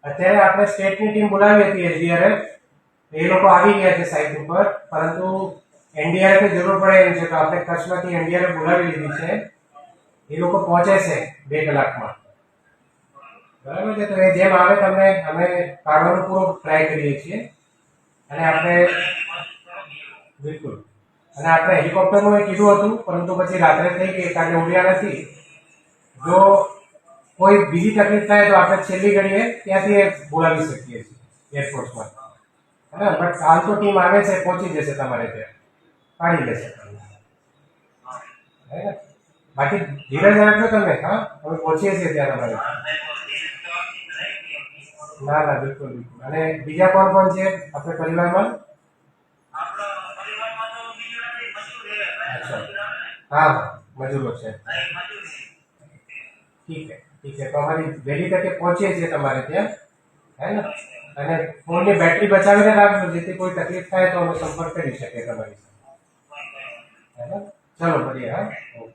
અત્યારે આપણે સ્ટેટની ટીમ બોલાવી હતી એસડીઆરએફ, એ લોકો આવી ગયા છે સાઇટ ઉપર, પરંતુ એનડીઆરએફ ની જરૂર પડે એમ છે તો આપણે કચ્છમાંથી એનડીઆરએફ બોલાવી લીધી છે. એ લોકો પહોંચે છે 2 કલાકમાં. બરાબર છે, તો એ જેમ આવે તમને અમે કાઢવાનો પૂરો ટ્રાય કરીએ છીએ. અને આપણે બિલકુલ, અને આપણે હેલિકોપ્ટરનું કીધું હતું, પરંતુ પછી રાત્રે થઈ ગઈ કારણ કે ઉડ્યા નથી. જો કોઈ બીજી તકલીફ થાય તો આપણે છેલ્લી ઘડીએ ત્યાંથી બોલાવી શકીએ છીએ એરફોર્સમાં. હા, બટ હાલ તો ટીમ આવે છે, પહોંચી જશે તમારે ત્યાં, કાઢી લેશે તમને. બાકી ધીરજ રાખજો તમે. હા, હવે પહોંચીએ છીએ ત્યાં તમારે. ના ના, બિલકુલ બિલકુલ. અને બીજા કોણ કોણ છે આપણે પરિવારમાં? અચ્છા, હા હા, મજૂરો છે. ઠીક છે, તો અમારી વહેલી તકે પહોંચીએ છીએ તમારે ત્યાં, હે ને? અને ફોનની બેટરી બચાવીને રાખજો, જેથી કોઈ તકલીફ થાય તો અમે સંપર્ક કરી શકીએ તમારી સાથે. ચલો મળીએ. હા, ઓકે.